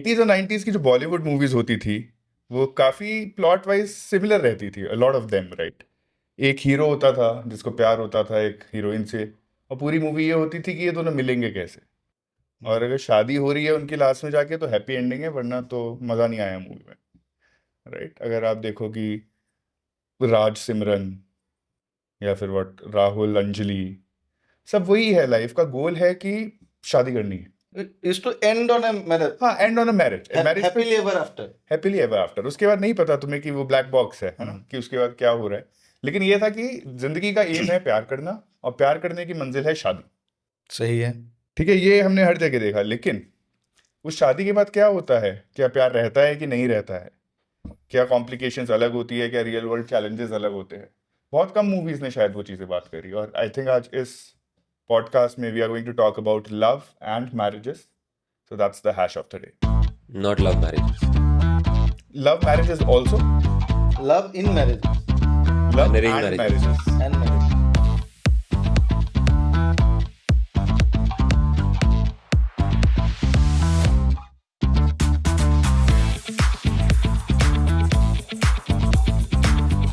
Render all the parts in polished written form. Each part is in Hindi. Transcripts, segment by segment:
80s और 90s की जो बॉलीवुड मूवीज होती थी वो काफी प्लॉट वाइज सिमिलर रहती थी, लॉट ऑफ देम, राइट। एक हीरो होता था जिसको प्यार होता था एक हीरोइन से, और पूरी मूवी ये होती थी कि ये दोनों मिलेंगे कैसे, और अगर शादी हो रही है उनकी लास्ट में जाके तो हैप्पी एंडिंग है, वरना तो मजा नहीं आया मूवी में, राइट। अगर आप देखो कि राज सिमरन या फिर व्हाट राहुल अंजलि, सब वही है, लाइफ का गोल है कि शादी करनी है। It is to end on a marriage. हाँ, and on a marriage, marriage Happily ever after. Happily ever after. उसके बाद नहीं पता तुम्हें कि वो ब्लैक बॉक्स है ना, कि उसके बाद क्या हो रहा है, लेकिन ये था कि जिंदगी का एम है प्यार करना, और प्यार करने की मंजिल है शादी। सही है। ठीक है, ये हमने हर जगह देखा, लेकिन उस शादी के बाद क्या होता है, क्या प्यार रहता है कि नहीं रहता है, क्या कॉम्प्लिकेशंस अलग होती है, क्या रियल वर्ल्ड चैलेंजेस अलग होते हैं। बहुत कम मूवीज ने शायद वो चीज़ें बात करी, और आई थिंक आज इस पॉडकास्ट में we are going to talk about love and marriages, so that's the hash of the day. Not love marriages. Love marriages also, Love in marriage love Arranged and marriages. Marriages. and marriage.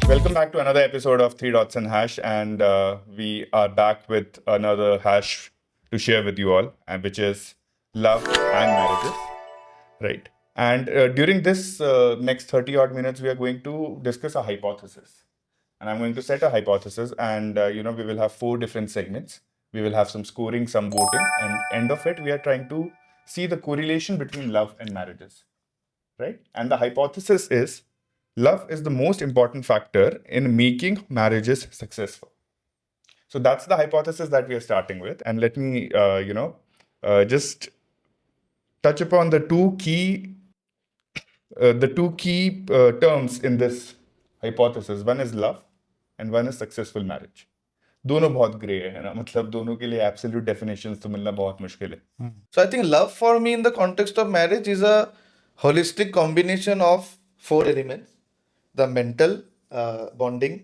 Welcome back to another episode of Three Dots and Hash, and we are back with another hash to share with you all, and which is love and marriages, right? And during this next 30 odd minutes, we are going to discuss a hypothesis, and I'm going to set a hypothesis, and we will have 4 different segments. We will have some scoring, some voting, and end of it, we are trying to see the correlation between love and marriages, right? And the hypothesis is love is the most important factor in making marriages successful. So that's the hypothesis that we are starting with. And let me, just touch upon the two key terms in this hypothesis. One is love, and one is successful marriage. दोनों बहुत ग्रे है ना, मतलब दोनों के लिए एब्सोल्यूट डेफिनेशंस तो मिलना बहुत मुश्किल है। So I think love for me in the context of marriage is a holistic combination of 4 elements: the mental bonding,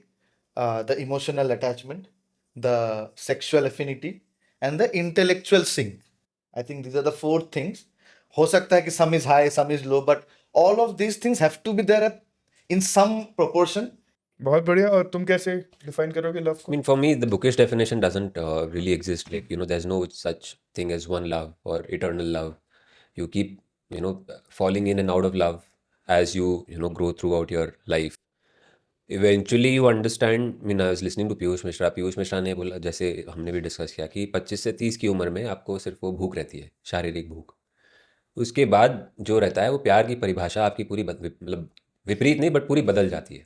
the emotional attachment, the sexual affinity, and the intellectual sync. I think these are the 4 things. हो सकता है कि some is high, some is low, but all of these things have to be there in some proportion. बहुत बढ़िया। और तुम कैसे डिफाइन करोगे लव I को? mean, for me, the bookish definition doesn't really exist. Like, there's no such thing as one love or eternal love. You keep, falling in and out of love as you, grow throughout your life. Eventually, you understand. I mean, I was listening to Piyush Mishra. Piyush Mishra ने बोला, जैसे हमने भी डिस्कस किया, कि 25 से 30 की उम्र में आपको सिर्फ वो भूख रहती है, शारीरिक भूख। उसके बाद जो रहता है वो प्यार की परिभाषा आपकी पूरी मतलब विपरीत नहीं, बट पूरी बदल जाती है।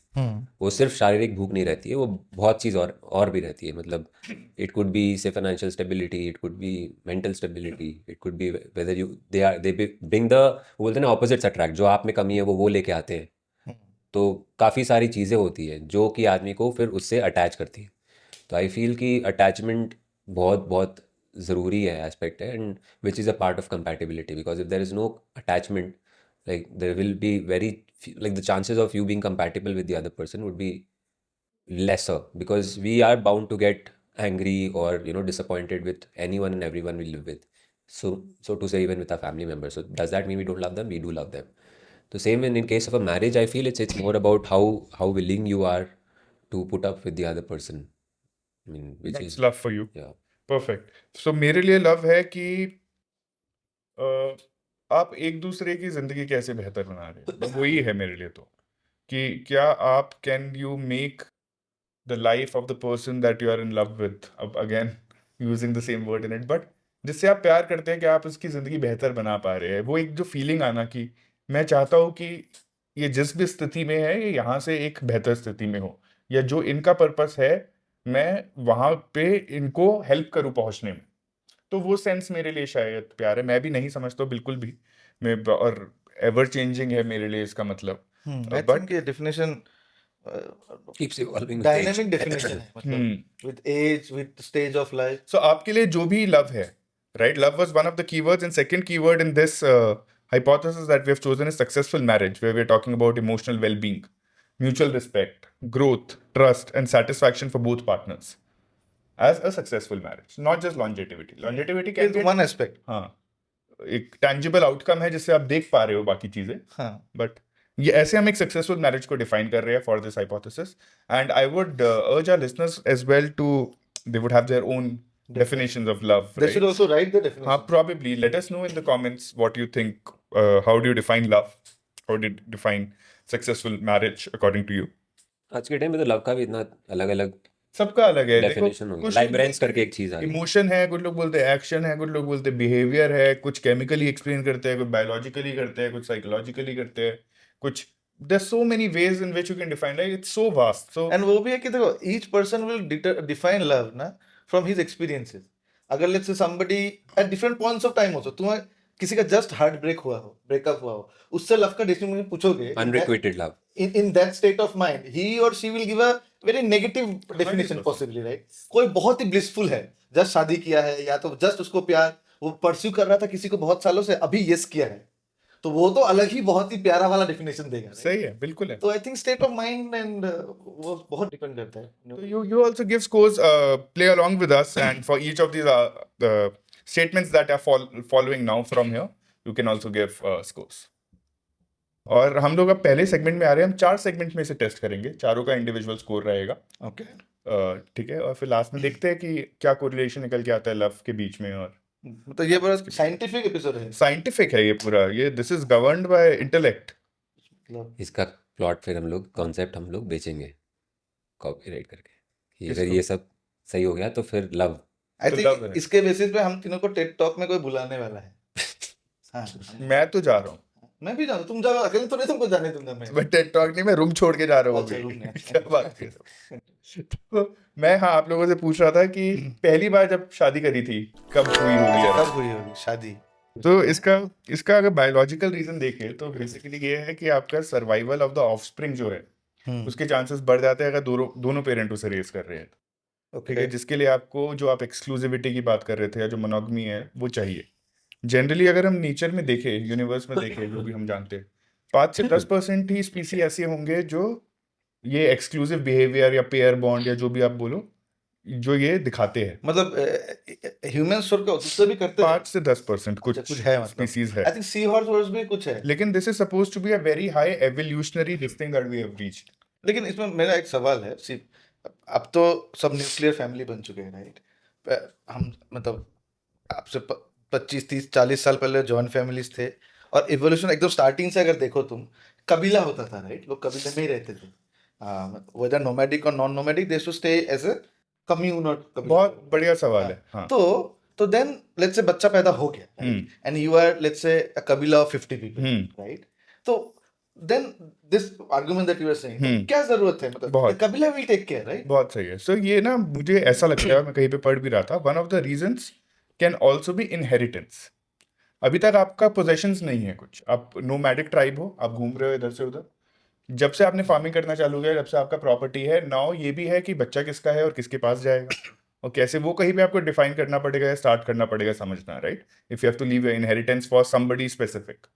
वो सिर्फ शारीरिक भूख नहीं रहती है, वो बहुत चीज़ और भी रहती है। मतलब इट कुड बी से financial stability, it could be mental stability, it could be whether you they bring the, वो बोलते हैं ना, ऑपोजिट्स अट्रैक्ट। जो आप में कमी है वो लेके आते हैं। तो काफ़ी सारी चीज़ें होती है जो कि आदमी को फिर उससे अटैच करती है। तो आई फील कि अटैचमेंट बहुत बहुत ज़रूरी है, एस्पेक्ट है, and which is a part of compatibility. Because if there is no attachment, like there will be like the chances of you being compatible with the other person would be lesser, because we are bound to get angry or disappointed with anyone and everyone we live with. So to say, even with our family members. So does that mean we don't love them? We do love them. The same in case of a marriage, I feel it's more about how willing you are to put up with the other person. I mean, which That's is love for you. yeah. Perfect. So मेरे लिए लव है कि आप एक दूसरे की जिंदगी कैसे बेहतर बना रहे हो, वही है मेरे लिए। तो कि क्या आप can you make the life of the person that you are in love with, अब again using the same word in it, but जिससे आप प्यार करते हैं, कि आप उसकी जिंदगी बेहतर बना पा रहे हैं। वो एक जो फीलिंग आना कि मैं चाहता हूँ कि ये जिस भी स्थिति में है ये यहाँ से एक बेहतर स्थिति में हो, या जो इनका पर्पस है मैं वहाँ पे इनको हेल्प करूँ पहुँचने में। तो वो सेंस मेरे लिए शायद प्यार है। मैं भी नहीं समझता बिल्कुल भी, मैं और एवर चेंजिंग है मेरे लिए इसका मतलब। I बट think ये definition Keeps evolving with age. Dynamic definition है, मतलब with age, with stage of life. सो आपके लिए जो भी लव है, right, love was one of the keywords, and second keyword in this hypothesis that we have chosen is successful marriage, where we are talking about emotional well-being, mutual respect, growth, trust, and satisfaction for both partners as a successful marriage, not just longevity. Longevity can Is be one aspect. हाँ, एक टैंजिबल आउटकम है जिससे आप देख पा रहे हो बाकी चीजें, हाँ बट ये ऐसे हम एक सक्सेसफुल मैरिज को डिफाइन कर रहे हैं for this hypothesis, and I would urge our listeners as well to they would have their own definitions of love, they should right? also write the definition. Probably let us know in the comments what you think. How do you define love? How do you define successful marriage according to you? आज के टाइम में तो लव का भी इतना अलग अलग सबका अलग है। देखो, डेफिनेशन हो गया। कुछ लाइब्रेंस करके एक चीज आ गई। इमोशन है, कुछ लोग बोलते हैं एक्शन है, कुछ लोग बोलते हैं बिहेवियर है, कुछ केमिकली एक्सप्लेन करते हैं, कुछ बायोलॉजिकली करते हैं, कुछ साइकोलॉजिकली करते हैं, कुछ there's so many ways in which you can define, like it's so vast. So And वो भी है कि देखो each person will define love ना from his experiences. अगर let's say somebody at different points of time also, तुम्हें किसी का just heart break हुआ हो, breakup हुआ हो, उससे love का definition पूछोगे, unrequited love. in that state of mind, he or she will give a very negative definition possibly, right? कोई बहुत ही blissful है, just शादी किया है या तो just उसको प्यार वो pursue कर रहा था किसी को बहुत सालों से, अभी yes किया है, तो वो तो अलग ही बहुत ही प्यारा वाला डेफिनेशन देगा, right? सही है, बिल्कुल है। तो I think state of mind and वो बहुत डिपेंड करता है। So you also give scores, play along with us, and for each of these statements that are following now from here, you can also give scores. और हम लोग अब पहले सेगमेंट में आ रहे हैं, हम 4 सेगमेंट में से टेस्ट करेंगे, चारों का इंडिविजुअल स्कोर रहेगा, ओके ठीक है, और फिर लास्ट में देखते हैं कि क्या कोरिलेशन निकल के आता है लव के बीच में। और तो ये बड़ा साइंटिफिक एपिसोड है, साइंटिफिक है ये पूरा, ये this is governed bye intellect. इसका प्लॉट फिर हम लोग कॉन्सेप्ट हम लोग बेचेंगे कॉपीराइट करके कि अगर किसको? ये सब सही हो गया तो फिर लव। आई तो love थिंक है। इसके बेसिस पे हम तीनों को टेड टॉक में कोई बुलाने वाला है। हाँ मैं तो जा रहा हूँ, मैं भी जाऊँ, तुम जाओ अकेले, तो नहीं तुमको जाने दूंगा मैं। बट टेड टॉक नहीं, मैं रूम छोड़ के जा रहा हूँ अच्छा, अभी। room में। क्या बात कर रहे हो? तो मैं आप लोगों से पूछ रहा था कि पहली बार जब शादी करी थी कब हुई होगी यार? कब हुई होगी शादी? तो इसका अगर बायोलॉजिकल रीजन देखें तो बेसिकली ये है कि आपका सर्वाइवल ऑफ द ऑफस्प्रिंग जो है उसके चांसेस बढ़ जाते हैं अगर दोनों पेरेंट उसे रेज कर रहे हैं, ठीक है, ओके जिसके लिए आपको जो आप एक्सक्लूसिविटी की बात कर रहे थे या जो मोनोगमी है वो चाहिए। जनरली अगर हम नेचर में देखें, यूनिवर्स में देखें, जो भी हम जानते हैं, 5 से 10% ही स्पीसी ऐसे होंगे जो ये एक्सक्लूसिव बिहेवियर या पेयर बॉन्ड या जो भी आप बोलो जो ये दिखाते हैं। मतलब ह्यूमन स्वर का उससे भी करते हैं? 5 से 10% कुछ कुछ है मतलब। स्पीसीज है, आई थिंक सी हॉर्स वर्स भी कुछ है। लेकिन this is suppose to be a very high evolutionary thing that we have reached. लेकिन इसमें मेरा एक सवाल है, सी अब तो सब न्यूक्लियर फैमिली बन चुके हैं, राइट? हम मतलब आपसे 25-30-40 साल पहले जॉइंट फैमिलीज थे, और इवोल्यूशन एकदम स्टार्टिंग से अगर देखो तुम, कबीला होता था, राइट? लोग कबीले में ही रहते थे, वेदर नोमैडिक और non nomadic, they should stay as a commune और बहुत बढ़िया सवाल है। हाँ, तो देन लेट्स से बच्चा पैदा हो गया, and you are let's say a कबीला ऑफ 50 पीपल, राइट? तो then this argument that you are saying, क्या जरूरत है, मतलब बहुत। कबीला विल टेक केयर, राइट? बहुत सही है। सो ये ना मुझे ऐसा लगता है, मैं कहीं पे पढ़ भी रहा था, one of the reasons can also be inheritance. अभी तक आपका पोजेशंस नहीं है कुछ, आप नोमैडिक ट्राइब हो, आप घूम रहे हो इधर से उधर, जब से आपने फार्मिंग करना चालू किया, जब से आपका प्रॉपर्टी है, नाउ ये भी है कि बच्चा किसका है और किसके पास जाएगा और कैसे, वो कहीं पे आपको डिफाइन करना पड़ेगा या स्टार्ट करना पड़ेगा समझना, right? If you have to leave inheritance for somebody specific,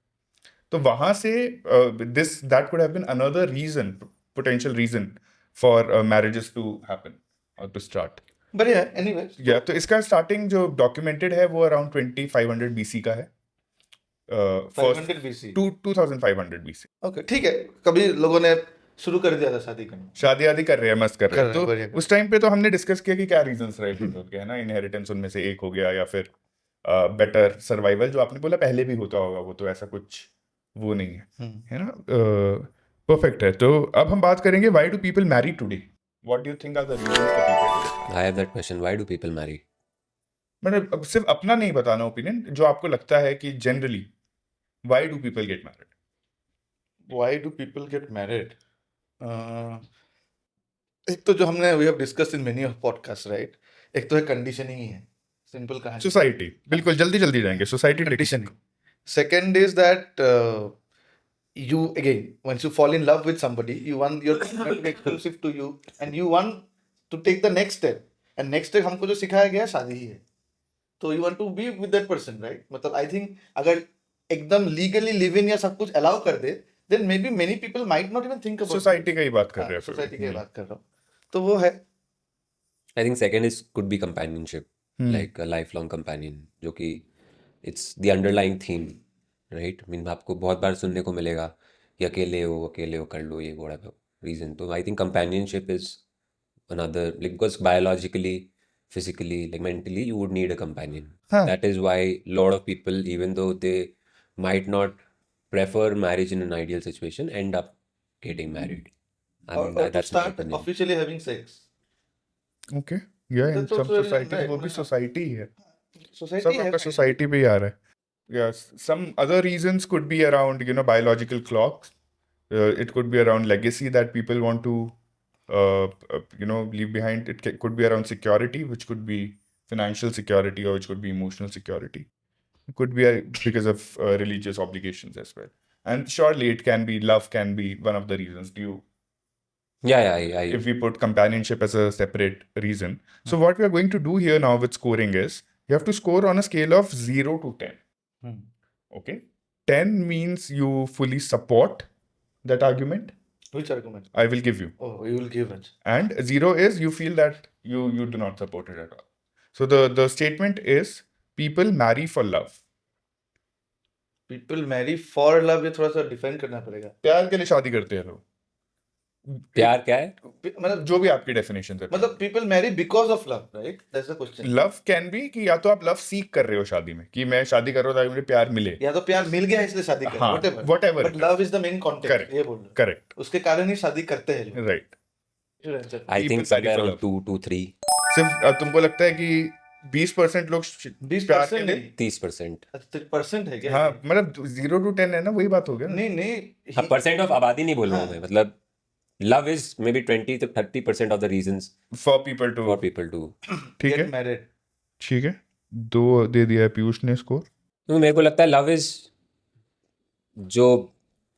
तो वहां से this that could have been another reason, potential reason for marriages to happen और टू स्टार्ट। बढ़िया, एनीवेज। या तो इसका स्टार्टिंग जो डॉक्यूमेंटेड है वो अराउंड 2500 BC का है, 500 BC, 2500 BC। ओके, ठीक है। कभी लोगों ने शुरू कर दिया था शादी करना, शादी आदि कर रहे हैं, मस्त कर रहे हैं। कर रहे हैं, तो उस टाइम पे तो हमने डिस्कस किया कि क्या रीजंस रहे पीपल के, है ना, इनहेरिटेंस उनमें से एक हो गया, या फिर बेटर सर्वाइवल जो आपने बोला पहले भी होता होगा, वो तो ऐसा कुछ वो नहीं है ना। परफेक्ट है। तो अब हम बात करेंगे why do people marry today, what do you think are the reasons for people? I have that question, why do people marry? मतलब अब सिर्फ अपना नहीं बताना ओपिनियन, जो आपको लगता है कि generally why do people get married? Why do people get married? एक तो जो हमने we have discussed in many of podcast, right? एक तो है कंडीशनिंग ही है, सिंपल कहानी, सोसाइटी। बिल्कुल, जल्दी जल्दी जाएंगे, society conditioning. Second is that you again, once you fall in love with somebody, you want your partner to be exclusive to you, and you want to take the next step, and next step हमको जो सिखाया गया है शादी ही है, तो you want to be with that person, right? मतलब I think अगर एकदम लीगली लिव इन या सब कुछ अलाउ कर दे, then maybe many people might not even think about society का ही बात कर रहे हैं। सोसाइटी की बात कर रहा हूँ, तो वो है। I think second is could be companionship, like a life long companion, जो कि it's the underlying theme, right? I mean, आपको बहुत बार सुनने को मिलेगा कि अकेले हो कर लो ये whatever reason. तो I think companionship is another, like, because biologically, physically, like mentally, you would need a companion. हाँ. That is why a lot of people, even though they might not prefer marriage in an ideal situation, end up getting married. I mean, or to that's my start opinion. officially having sex. Okay. Yeah, in That's some also very societies right. वो भी society ही है. Society सब है आपका finally. society पे ही आ रहा है. Yes, some other reasons could be around, biological clocks. It could be around legacy that people want to, leave behind. Could be around security, which could be financial security, or which could be emotional security. It could be because of religious obligations as well. And surely it can be, love can be one of the reasons. Yeah, If we put companionship as a separate reason. So what we are going to do here now with scoring is, you have to score on a scale of 0 to 10. Hmm. Okay? 10 means you fully support that argument. Which argument? I will give you. Oh, you will give it. And 0 is you feel that you do not support it at all. So the statement is, people marry for love. People marry for love, ये थोड़ा सा डिफाइन करना पड़ेगा. प्यार के लिए शादी करते हैं लोग. प्यार क्या है? मतलब जो भी आपकी डेफिनेशन है. मतलब people marry because of love, right? That's the question. Love can be कि या तो आप लव सीख कर रहे हो शादी में, कि मैं शादी कर रहा हूँ ताकि मुझे प्यार मिले. या तो प्यार मिल गया इसलिए शादी कर. हाँ, whatever. But love is the main context. Correct. ये बोल रहे. Correct. उसके कारण ही शादी करते हैं लोग. Right. I think People marry somewhere for around love. 2 to 3. सिर्फ तुमको लगता है कि 20% लोग 20% नहीं. 30%. 30% है क्या? हाँ, मतलब 0 to 10 है ना, वही बात हो गया. नहीं. अब परसेंट ऑफ आबादी नहीं बोल रहा हूँ मैं, मतलब love is maybe 20 to 30% of the reasons For people to. for people to. ठीक है. Get married. ठीक है. 2 दे दिया है पीयूष ने स्कोर. तो मेरे को लगता है लव इज, जो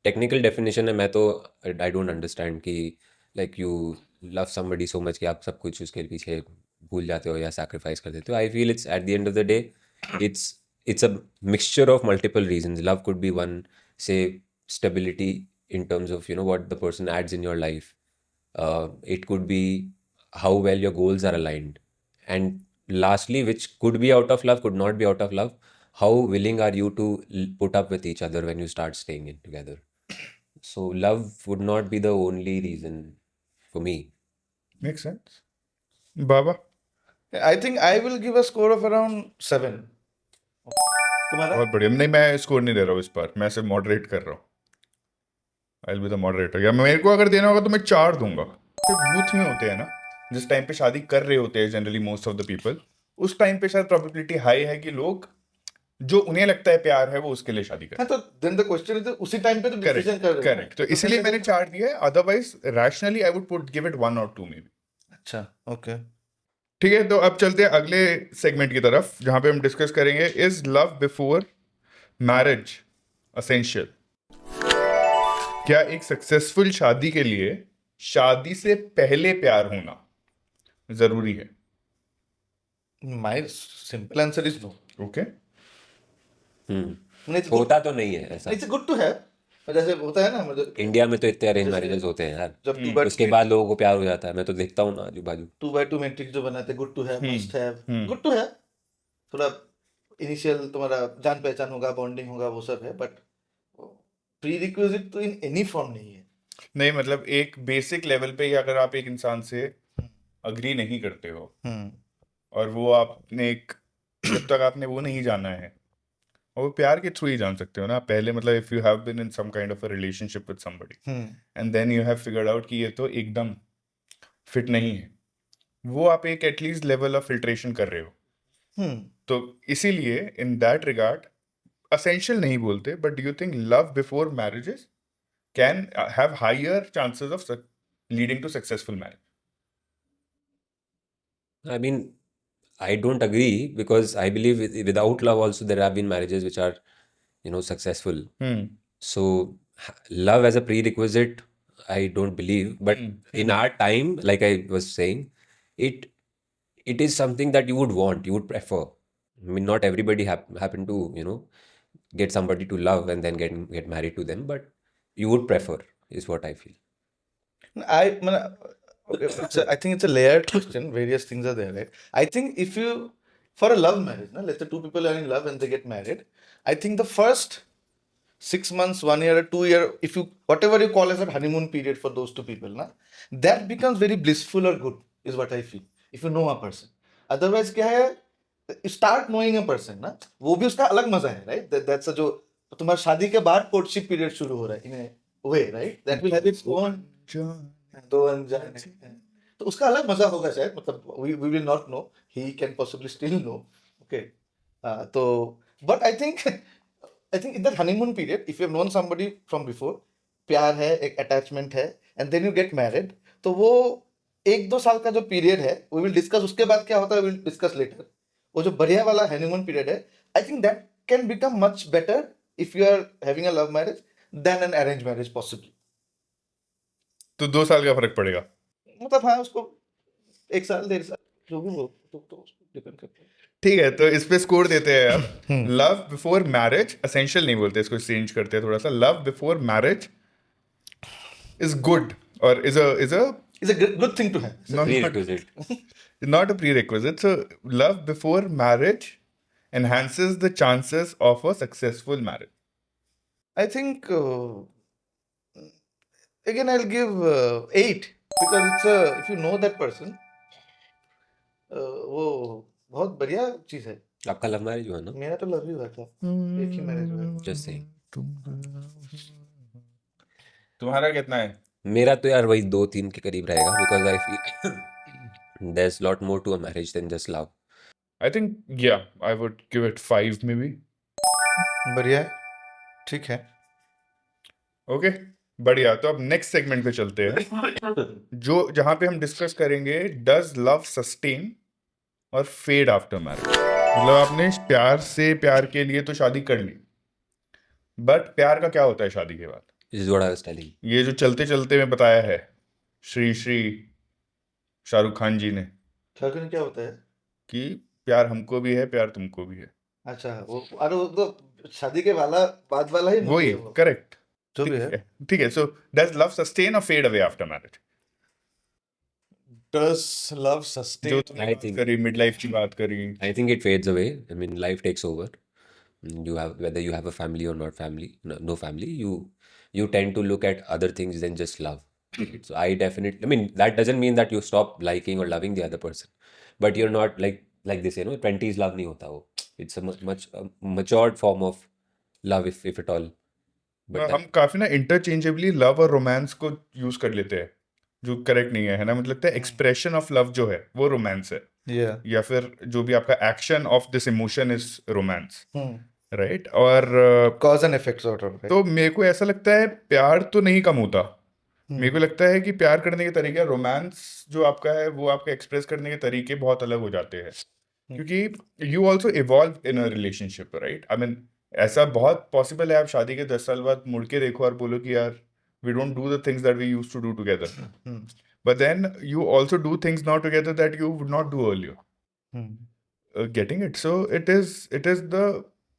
टेक्निकल डेफिनेशन है, मैं तो आई डोंट अंडरस्टैंड कि like you love somebody so much कि आप सब कुछ उसके पीछे भूल जाते हो या सैक्रिफाइस कर देते हो. I feel it's at the end of the day it's a mixture of multiple reasons. Love could be one, say stability in terms of what the person adds in your life. It could be how well your goals are aligned, and lastly, which could be out of love, could not be out of love, how willing are you to put up with each other when you start staying in together. So love would not be the only reason for me. Makes sense. Baba. I think I will give a score of around 7. तुम्हारा? बहुत बढ़िया. नहीं, मैं स्कोर नहीं दे रहा हूँ इस बार. मैं सिर्फ मॉडरेट कर रहा हूँ. I will be the moderator. या मेरे को अगर देना होगा तो मैं 4 दूंगा. यूथ में होते हैं ना, जिस टाइम पे शादी कर रहे होते हैं generally most of the people, उस टाइम पे शायद प्रोबेबिलिटी हाई है कि लोग जो उन्हें लगता है प्यार है वो उसके लिए शादी करें. हाँ, तो then the question is उसी टाइम पे तो डिसीजन कर रहे हो. करेक्ट. तो इसलिए मैंने 4 दिया है. Otherwise rationally I would give it 1 or 2 may be. अच्छा, ओके. ठीक है. तो अब चलते हैं अगले सेगमेंट की तरफ, जहां पे हम डिस्कस करेंगे, is love before marriage essential. क्या एक सक्सेसफुल शादी के लिए शादी से पहले प्यार होना जरूरी है? My simple answer is no. Okay. होता तो नहीं है ऐसा. It's good to have. जैसे होता है ना, मतलब इंडिया में तो इतने अरेंज मैरिजेस होते हैं यार. जब 2x2 उसके बाद लोगों को प्यार हो जाता है. मैं तो देखता हूँ ना आजू बाजू. 2x2 मैट्रिक्स जो बनाते हैं, good to have, must have, good to have. थोड़ा इनिशियल तुम्हारा जान पहचान होगा, बॉन्डिंग होगा, वो सब है, बट प्री रिक्विजिट तो इन एनी फॉर्म नहीं है. नहीं, मतलब एक बेसिक लेवल पे ही अगर आप एक इंसान से अग्री नहीं करते हो और वो आपने जब तक आपने वो नहीं जाना है, और वो प्यार के थ्रू ही जान सकते हो ना पहले. मतलब if you have been in some kind of a relationship with somebody and then you have figured out कि ये तो एकदम फिट नहीं है, वो आप एक एटलीस्ट लेवल ऑफ फिल्ट्रेशन कर रहे हो. तो इसीलिए इन दैट रिगार्ड असेंशियल नहीं बोलते, but do you think love before marriages can have higher chances of leading to successful marriage? I mean, I don't agree, because I believe without love also there have been marriages which are, successful. So love as a prerequisite, I don't believe. But in our time, like I was saying, it is something that you would want, you would prefer. I mean, not everybody happen to, get somebody to love and then get married to them, but you would prefer, is what I feel. I think it's a layered question. Various things are there, right? I think if you for a love marriage, na, let's say two people are in love and they get married. I think the first 6 months, 1 year, 2 year, if you whatever you call as a honeymoon period for those two people, na, that becomes very blissful or good, is what I feel. If you know a person. Otherwise, क्या है? You start knowing a person, ना, वो भी उसका अलग मजा है, right? That's a जो तुम्हारा शादी के बाद courtship period शुरू हो रहा है, in a way, right? That will have its own दो अनजाने हैं। तो उसका अलग मजा होगा शायद, मतलब we will not know, he can possibly still know, okay? तो but I think in that honeymoon period, if you have known somebody from before, प्यार है, एक attachment है, and then you get married, तो वो 1-2 साल का जो पीरियड है, we will discuss, उसके बाद क्या होता है we will discuss later. वो जो बढ़िया वाला honeymoon period है, I think that can become much better if you are having a love marriage than an arranged marriage possibly. तो 2 साल का फर्क पड़ेगा। मतलब हाँ, उसको 1 साल 1.5 साल जो भी हो तो डिपेंड करता है। ठीक है, तो इस पे स्कोर देते हैं अब। लव बिफोर मैरिज एसेंशियल नहीं बोलते, इसको चेंज करते हैं थोड़ा सा। Love before marriage is good और is a It's a good thing to have. Prerequisite. not a prerequisite. So love before marriage enhances the chances of a successful marriage. I think again I'll give 8 because it's if you know that person, वो बहुत बढ़िया चीज है। आपका लव मैरिज हुआ ना? मेरा तो लव ही हुआ था, एक ही मैरिज हुआ है। Just saying. तुम्हारा कितना है? मेरा तो यार वही 2-3 के करीब रहेगा because I feel there's lot more to a marriage than just love. I think yeah, I would give it 5 maybe. बढ़िया है, ठीक है। ओके, बढ़िया। तो अब नेक्स्ट सेगमेंट पे चलते हैं, जो जहां पे हम डिस्कस करेंगे डज लव सस्टेन और फेड आफ्टर मैरिज। मतलब आपने प्यार के लिए तो शादी कर ली, बट प्यार का क्या होता है शादी के बाद? This is what I was telling. ये जो चलते चलते में बताया है श्री शाहरुख खान जी ने शाहरुख क्या होता है कि प्यार हमको भी है, प्यार तुमको भी है। अच्छा, वो अरे वो तो शादी के बाद वाला ही movie वही, है वो। करेक्ट। जो भी है। ठीक है। सो डज लव सस्टेन और fade away after marriage? Does love जो sustain? तुमने I बात think- करी, मिड लाइफ की बात करी। I think it fades away. I mean, life takes over. You have whether you have a family or not family, no family, you tend to look at other things than just love. So I definitely, I mean, that doesn't mean that you stop liking or loving the other person, but you're not like this, 20s love नहीं होता वो. It's a much matured form of love if at all. But हम काफी ना इंटरचेंजेबली लव और रोमांस को यूज कर लेते हैं, जो करेक्ट नहीं है ना। मुझे लगता है एक्सप्रेशन ऑफ लव जो है वो रोमांस है, Yeah. या फिर जो भी आपका action of this emotion is romance, Hmm. Right? और Cause and effect sort of, right? तो मेरे को ऐसा लगता है प्यार तो नहीं कम होता। मेरे को लगता है कि प्यार करने के तरीके, रोमांस जो आपका है वो आपका एक्सप्रेस करने के तरीके बहुत अलग हो जाते हैं, क्योंकि you also evolve in a relationship, right? I mean ऐसा बहुत पॉसिबल है आप शादी के 10 साल बाद मुड़ के देखो और बोलो कि यार we don't do the things that we used to do together, but then you also do things now together that you would not do earlier. Getting it? So it is the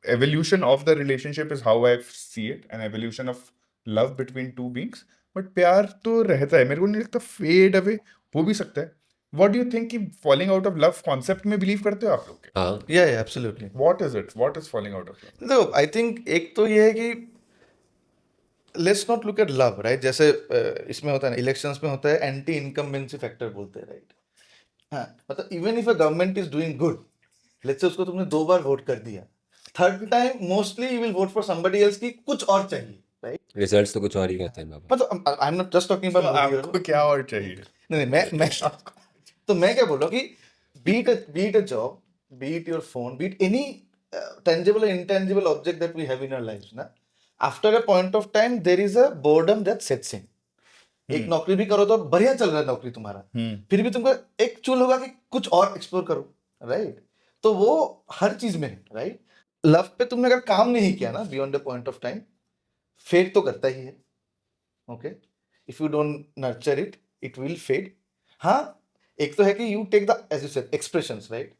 evolution of the relationship is how I see it, an evolution of love between two beings. But प्यार तो रहता है, मेरे को नहीं लगता फेड अवे हो भी सकता है। What do you think कि falling out of love concept में believe करते हो आप लोग? हाँ, Yeah, yeah, absolutely. What is it? What is falling out of love? देखो, आई थिंक एक तो ये है कि let's not look yet love, right? जैसे इसमें होता है ना, इलेक्शंस में होता है एंटी इनकम्बेंसी फैक्टर बोलते हैं, राइट? हाँ, मतलब even if a government is doing good, let's say उसको तुमने 2 बार वोट कर दिया, third time mostly you will vote for somebody else की कुछ और चाहिए, राइट? रिजल्ट्स तो कुछ और ही कहते हैं बाबा. मतलब I am not just talking about आपको क्या और चाहिए? नहीं, मैं तो मैं क्या बोल रहा हूँ कि beat a job, beat your phone, beat any tangible or intangible object that we have in our lives, ना, after a point of time there is a boredom that sets in. एक नौकरी भी करो तो बढ़िया चल रहा है नौकरी तुम्हारा, फिर भी तुमको एक चूल होगा कि कुछ और एक्सप्लोर करो, राइट? तो वो हर चीज में है, राइट? लव पे तुमने अगर काम नहीं किया ना beyond the point of time, fade तो करता ही है, okay? If you don't nurture it, it will fade. हाँ, एक तो है कि you take the, as you said, expressions, right?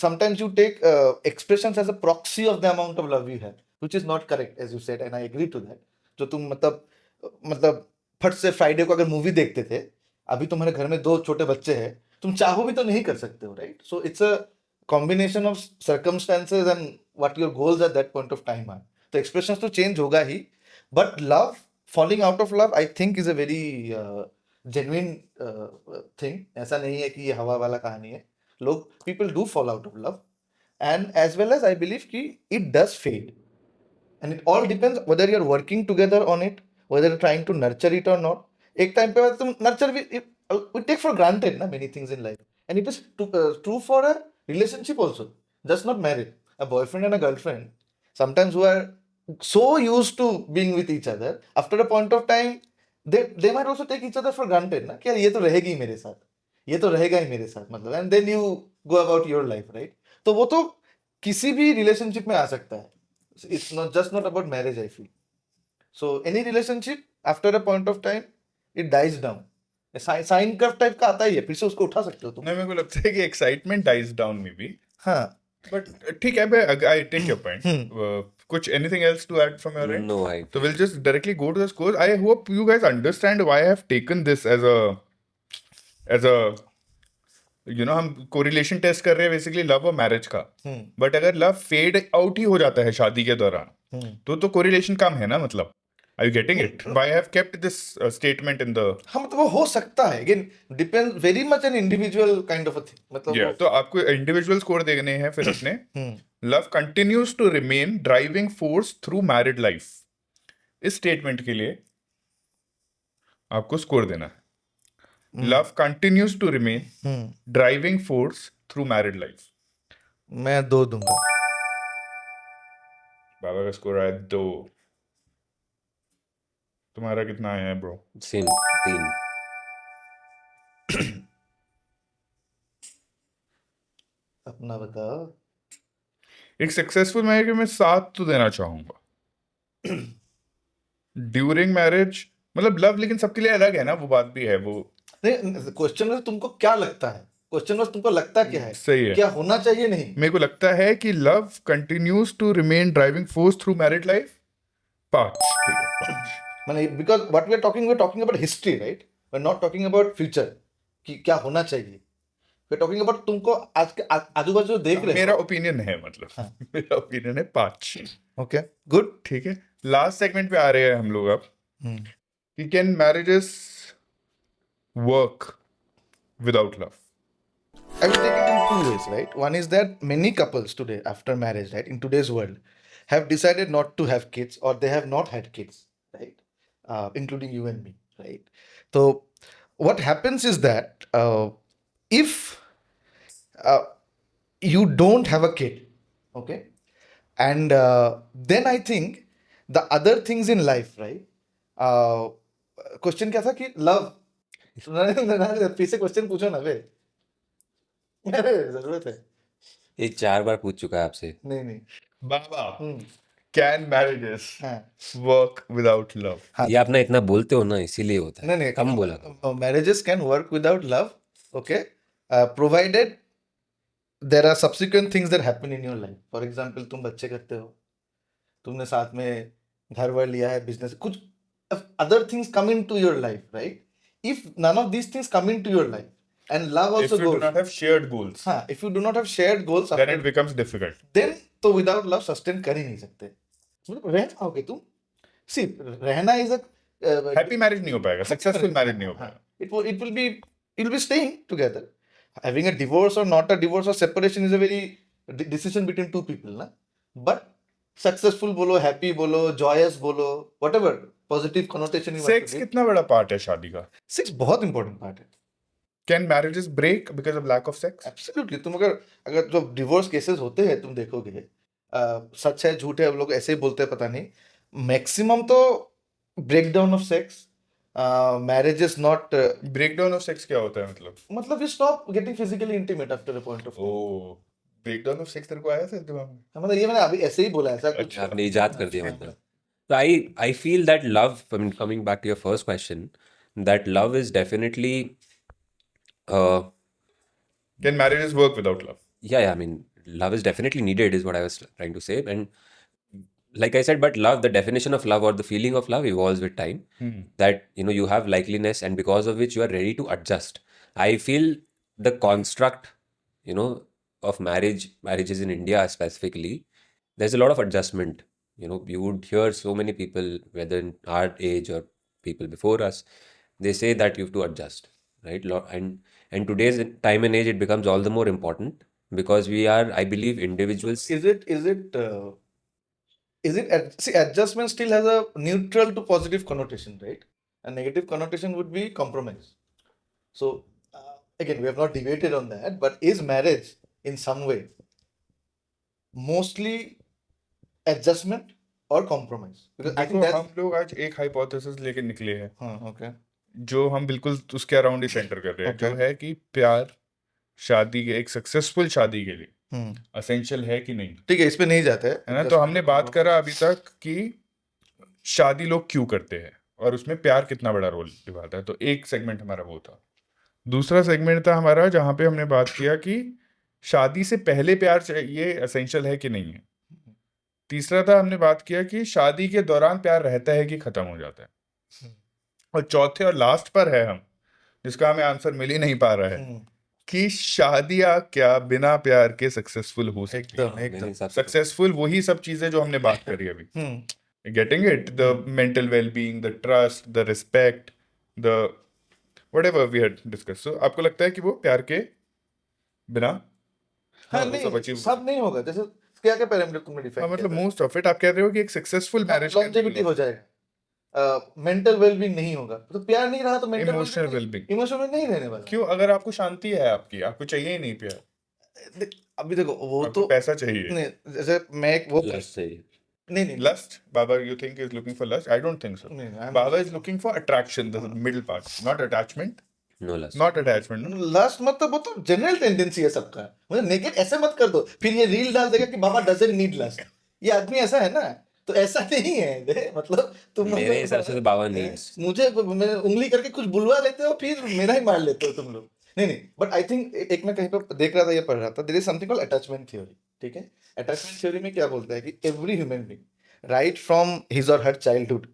Sometimes you take expressions as a proxy of the amount of love you have, which is not correct, as you said, and I agree to that. जो तुम मतलब फट से फ्राइडे को अगर मूवी देखते थे, अभी तुम्हारे घर में 2 छोटे बच्चे हैं, तुम चाहो भी तो नहीं कर सकते हो, right? So it's a combination of circumstances and what your goals at that point of time are. तो expressions तो change होगा ही, but love, falling out of love, I think is a very genuine thing. ऐसा नहीं है कि ये हवा वाला कहानी है. लोग people do fall out of love, and as well as I believe कि it does fade, and it all depends whether you're working together on it, whether you're trying to nurture it or not. एक टाइम पे बाद तुम nurture we take for granted ना many things in life, and it is true for a relationship also, just not marriage. A boyfriend and a girlfriend sometimes who are so used to being with each other, after a point of time they might also take each other for granted ना कि यार ये तो रहेगी ही मेरे साथ, ये तो रहेगा ही मेरे साथ, मतलब, and then you go about your life, right? तो वो तो किसी भी relationship में आ सकता है. It's not about marriage, I feel. So any relationship after a point of time it dies down. Sine curve type का आता ही है, फिर से उसको उठा सकते हो तुम. नहीं, मेरे को लगता है कि excitement dies down maybe, हाँ. बट ठीक है, आई टेक योर पॉइंट. कुछ anything else to add from your end? No, I So we'll just directly go to the scores. I hope you guys understand why I have taken this as a हम कोरिलेशन टेस्ट कर रहे हैं बेसिकली लव और मैरिज का. बट अगर लव फेड आउट ही हो जाता है शादी के दौरान, तो कोरिलेशन कम है ना, मतलब. Are you getting it? Why I have kept this statement in the... हाँ, मतलब वो हो सकता है. Again, depends very much on individual kind of a thing. मतलब Yeah, तो आपको इंडिविजुअल स्कोर देने हैं फिर अपने. Love continues to remain driving force through married life. इस स्टेटमेंट के लिए आपको स्कोर देना है. Love continues to remain driving force through married life. मैं 2 दूंगा. बाबा का स्कोर आया 2. तुम्हारा कितना आया है ब्रो? same 3. अपना बताओ. एक सक्सेसफुल मैरिज में 7 तो देना चाहूंगा. ड्यूरिंग मैरिज मतलब लव लेकिन सबके लिए अलग है ना, वो बात भी है. वो नहीं, क्वेश्चन में तुमको क्या लगता है, क्वेश्चन में तुमको लगता क्या है, सही है. क्या होना चाहिए. नहीं, मेरे को लगता है कि love continues to remain driving force through married life. 5. ठीक है, 5. मैंने, because what we are talking about history, right? We are not talking about future कि क्या होना चाहिए. वी आर टॉकिंग अबाउट तुमको आज के आजू बाजू देख रहे हो. मेरा ओपिनियन है, मतलब मेरा ओपिनियन है 5. Okay, good. ठीक है, लास्ट सेगमेंट पे आ रहे हैं हम लोग अब कि can marriages work without love? I will take it in 2 ways, right? One is that many couples today, after marriage, right, in today's world, have decided not to have kids, or they have not had kids, right? Including you and me, right? So, what happens is that if you don't have a kid, okay, and then I think the other things in life, right? Question क्या था कि love. फिर से क्वेश्चन पूछो ना बे. अरे जरूरत है. ये 4 बार पूछ चुका है आपसे. नहीं. बाबा, कैन मैरिजेस हाँ. Work without love? ये आप ना इतना बोलते हो ना, इसीलिए होता है. नहीं, कम बोला. marriages can work without love, okay, provided there are subsequent things that happen in your life. For example, तुम बच्चे करते हो, तुमने साथ में घर वर लिया है, बिजनेस, कुछ other things come into your life, right? If none of these things come into your life and love If also you do goes, not have shared goals, हाँ, if you do not have shared goals, then it becomes difficult. then तो without love sustain कर ही नहीं सकते. मतलब रह पाओगे तुम. See, रहना is a हैप्पी मैरिज नहीं हो पाएगा, सक्सेसफुल मैरिज नहीं हो पाएगा. it will be staying together. Having a divorce or not a divorce or separation is a very decision between two people, ना. But successful बोलो, happy बोलो, joyous बोलो, whatever positive connotation you want sex to give. कितना बड़ा पार्ट है शादी का? Sex बहुत important part है. Can marriages break because of lack of sex? Absolutely. तुम अगर जो डिवोर्स केसेस होते हैं तुम देखोगे, सच है झूठ है, हम लोग ऐसे ही बोलते हैं, पता नहीं, मैक्सिमम तो break down of sex. Marriage is not, breakdown of sex क्या होता है मतलब you stop getting physically intimate after a point of time. Oh, breakdown of sex तेरे को आया था दिमाग में? मतलब ये मैंने अभी ऐसे ही बोला, ऐसा कुछ. आपने इजाद कर दिया मतलब. So I feel that love, I mean, coming back to your first question, that love is definitely can marriages work without love? yeah, I mean, love is definitely needed, is what I was trying to say. And like I said, but love, the definition of love or the feeling of love evolves with time. That, you have likeliness, and because of which you are ready to adjust. I feel the construct, of marriages in India specifically, there's a lot of adjustment. You would hear so many people, whether in our age or people before us, they say that you have to adjust, right? And today's time and age, it becomes all the more important because we are, I believe, individuals. See, adjustment still has a neutral to positive connotation, right? A negative connotation would be compromise. So again, we have not debated on that, but is marriage in some way mostly adjustment or compromise? Because I think देखो, that's हम लोग आज एक हाइपोथेसिस लेके निकले हैं okay. जो हम बिल्कुल उसके अराउंड ही सेंटर कर रहे हैं, जो Okay. है कि प्यार शादी के, एक सक्सेसफुल शादी के लिए हम्म, असेंशियल है कि नहीं, ठीक है, इस पे नहीं जाते हैं है ना? तो हमने बात करा अभी तक कि शादी लोग क्यों करते हैं और उसमें प्यार कितना बड़ा रोल निभाता है, तो एक सेगमेंट हमारा वो था। दूसरा सेगमेंट था हमारा जहाँ पे हमने बात किया कि शादी से पहले प्यार चाहिए, असेंशियल है कि नहीं है। तीसरा था हमने बात किया कि शादी के दौरान प्यार रहता है कि खत्म हो जाता है। और चौथे और लास्ट पर है हम, जिसका हमें आंसर मिल ही नहीं पा रहा है, कि शादियां क्या बिना प्यार के सक्सेसफुल हो सकती एकदम है? मेरे एकदम हिसाब से सक्सेसफुल वही सब चीजें जो हमने बात करी अभी, getting it, the mental wellbeing, the trust, the respect, the whatever we had discuss. So आपको लगता है कि वो प्यार के बिना हाँ, वो सब नहीं, अचीव, सब नहीं होगा। जैसे क्या क्या पैरामीटर तुमने डिफाइन मतलब किया मोस्ट ऑफ इट आप कह रहे हो कि एक सक्सेसफुल मैरिज लॉन्जेविटी हो जाएगा, मेंटल वेलबींग नहीं होगा, तो प्यार नहीं रहा तो मेंटल इमोशनल वेलबीइंग। इमोशनल नहीं रहने वाला। क्यों? अगर आपको शांति है, आपकी आपको चाहिए ही नहीं प्यार, अभी देखो वो आपको तो पैसा चाहिए, नहीं, जैसे मैं एक वो लस्ट चाहिए। नहीं lust. Baba, you think is looking for lust? I don't think so. नहीं, I'm- Baba is looking for attraction, the middle part, not attachment. No lust. Not attachment. No? Lust मतलब वो तो जनरल टेंडेंसी है सबका। मुझे नेगेट ऐसे मत कर दो, फिर ये रील डाल देगा कि बाबा डजंट नीड लस्ट। ये आदमी ऐसा है ना, तो ऐसा नहीं है। मतलब तुम मेरे हिसाब से तो बाबा नीड्स। मुझे उंगली करके कुछ बुलवा लेते हो, फिर मेरा ही मार लेते हो तुम लोग। नहीं, बट आई थिंक एक मैं कहीं पर देख रहा था, ये पढ़ रहा था, there is something called attachment theory. ठीक है, अटैचमेंट थ्योरी में क्या बोलता है कि every human being right from his or her childhood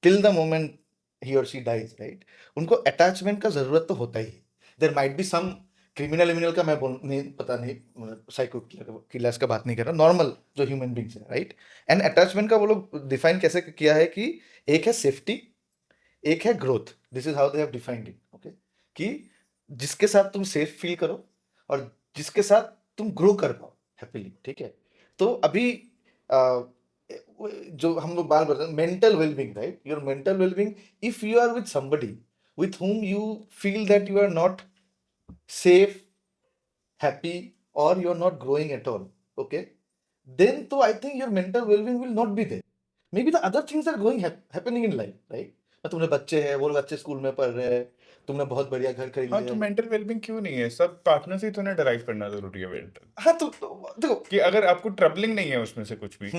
till the moment he or she dies, right, उनको अटैचमेंट का जरूरत तो होता ही है। There might be some criminal विमिनल का मैं बोल नहीं, पता नहीं, साइको किलर्स का बात नहीं कर रहा, नॉर्मल जो ह्यूमन बींग्स है, राइट। एंड अटैचमेंट का वो लोग डिफाइन कैसे किया है कि एक है सेफ्टी, एक है growth. This is how they have defined it. Okay, कि जिसके साथ तुम सेफ फील करो और जिसके साथ तुम ग्रो कर पाओ हैप्पीली। ठीक है, तो अभी जो हम लोग बात करते हैं mental wellbeing, right, your mental wellbeing, if you are with somebody with whom you feel that you are not safe, happy, or you're not growing at all, okay, then so I think your mental well-being will not be there. Maybe the other things are happening in life, right? तुमने बच्चे हैं, वो बच्चे स्कूल में पढ़ रहे हैं, तुमने बहुत बढ़िया घर खरीद हाँ, लिया तो है। मेंटल वेलबींग क्यों नहीं है? सब पार्टनर से ही तो डराइव करना जरूरी है मेंटल। हाँ, तो देखो कि अगर आपको ट्रबलिंग नहीं है उसमें से कुछ भी,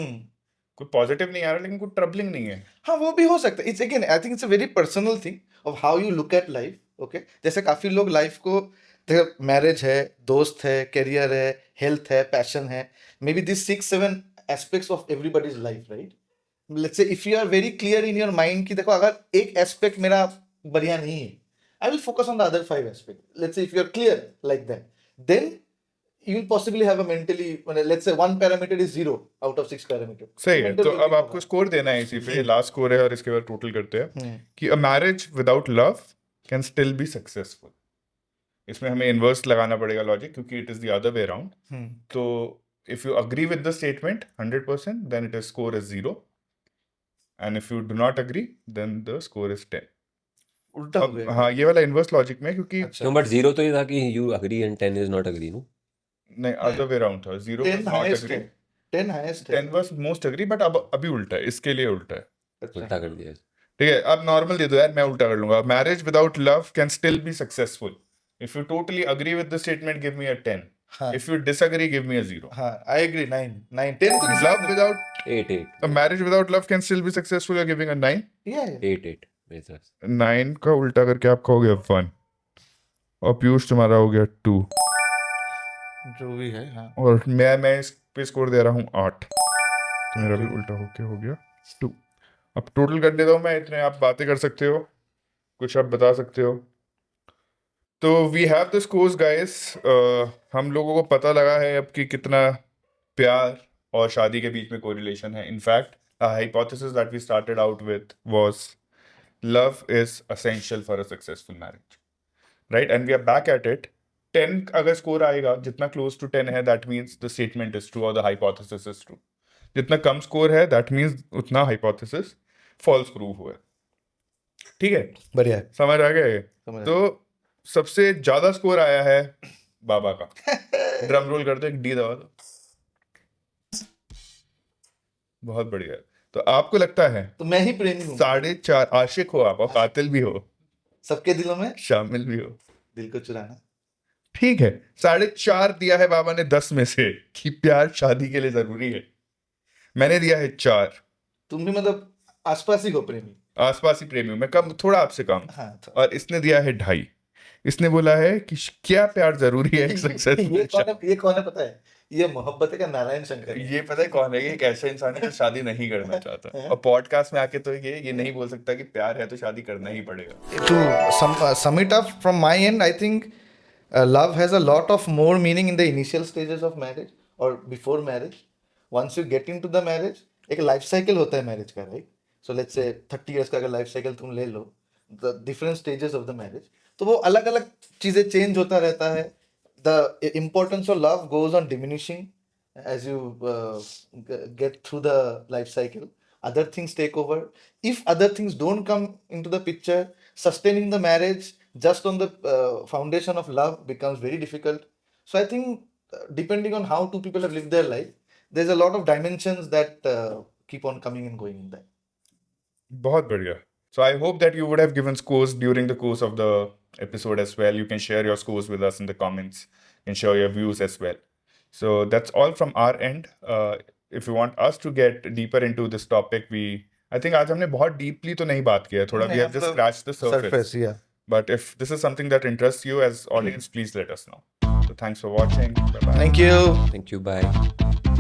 कोई पॉजिटिव नहीं आ रहा लेकिन कोई ट्रबलिंग नहीं है, हाँ, वो भी हो सकता है। It's again I think it's a very personal thing of how you look at life. Okay, जैसे काफी लोग लाइफ को, मैरिज है, दोस्त है, करियर है, हेल्थ है, पैशन है, maybe this 6-7 aspects of everybody's life, right. Let's say if you are very clear in your mind कि देखो अगर एक एस्पेक्ट मेरा बढ़िया नहीं है, I will focus on the other 5 aspect. Let's say if you are clear like that, then you will possibly have a mentally, let's say one parameter is 0 out of 6 parameter. सही है। Mental तो अब well-being आपको होगा। स्कोर देना है इसी पे, लास्ट स्कोर है और इसके बाद टोटल करते हैं कि a marriage without love can still be successful. इसमें हमें इनवर्स लगाना पड़ेगा लॉजिक, क्योंकि it is the other way around. तो if you agree with the statement 100%, then it is score is 0, and if you do not agree then the score is 10। उल्टा हो अब गया। हाँ, ये वाला इनवर्स लॉजिक में, क्योंकि अच्छा, नो, बट जीरो तो ये था कि you agree and 10 is not agree, no? नहीं, अदर वे अराउंड था। 0 10 was not हाईएस्ट agree, है, 10 हाईएस्ट है। 10 was most agree, बट अब अभी उल्टा है, इसके लिए उल्टा है। अच्छा, उल्टा कर दिया। ठीक है, अब नॉर्मल दे दो यार, मैं उल्टा कर लूंगा। Marriage without love can still be successful. If you totally agree with the statement, give me a 10. हाँ, If you disagree, give me a 0. हाँ, आई एग्री। 9 10 तो Love without 8 a marriage without love can still be successful. You're giving a 9. yeah, 8 8 मेरे हिसाब से। 9 का उल्टा करके आप कहोगे 1, और पीयूष तुम्हारा हो गया 2, जो भी है। हाँ, और मैं इस पे स्कोर दे रहा हूँ 8, तो मेरा भी उल्टा होके हो गया 2। अब टोटल कर देता हूँ मैं, इतने आप बातें कर सकते हो, कुछ आप बता सकते हो। तो we have the scores guys. हम लोगों को पता लगा है अब कि कितना प्यार और शादी के बीच में कोरिलेशन है. In fact hypothesis that we started out with was love is essential for a successful marriage, right? And we are back at it. 10 अगर स्कोर आएगा, जितना क्लोज टू 10 है, that means the statement is true और द हाइपोथेसिस इज ट्रू. जितना कम स्कोर है, दैट मीन्स उतना हाइपोथेसिस फॉल्स प्रूव हुआ है. ठीक है, बढ़िया है, समझ आ गया ये? समझ आ तो सबसे ज्यादा स्कोर आया है बाबा का. ड्रम रोल करते, एक डी दबा दो. बहुत बढ़िया. तो आपको लगता है तो मैं ही प्रेमी हूँ, 4.5 आशिक हो आप और कातिल भी हो, सबके दिलों में शामिल भी हो. दिल को चुराना. ठीक है, 4.5 दिया है बाबा ने 10 में से कि प्यार शादी के लिए जरूरी है. मैंने दिया है 4. तुम भी मतलब आसपास ही हो प्रेमी. आसपास ही प्रेमी हूं मैं, कम, थोड़ा आपसे कम. हाँ तो और इसने दिया है 2.5. इसने बोला है कि क्या प्यार जरूरी है एक ये सक्सेसफुल. कौन है पता है? ये मोहब्बत है का नारायण शंकर है. ये पता है कौन है? ये एक ऐसा इंसान है जो शादी नहीं करना चाहता, हैं? और पॉडकास्ट में आके तो ये नहीं बोल सकता कि प्यार है तो शादी करना ही पड़ेगा. To sum it up from my end, I think love has a lot of more meaning in the initial stages of marriage or before marriage. Once you get into the marriage, एक लाइफ साइकिल होता है मैरिज का, right? So let's say 30 years का अगर लाइफ साइकिल तुम ले लो, the different stages of the marriage, तो वो अलग अलग चीजें चेंज होता रहता है. The importance of love goes on diminishing as you get through the life cycle. Other things take over. If other things don't come into the picture, sustaining the marriage just on the foundation of love becomes very difficult. So I think depending on how two people have lived their life, there's a lot of dimensions that keep on coming and going in that. बहुत बढ़िया. So I hope that you would have given scores during the course of the episode as well. You can share your scores with us in the comments and share your views as well. So that's all from our end. If you want us to get deeper into this topic, I think आज हमने बहुत deeply तो नहीं बात किया, थोड़ा we have just scratched the surface. Yeah. But if this is something that interests you as audience, please let us know. So thanks for watching. Bye bye. Thank you. Thank you. Bye.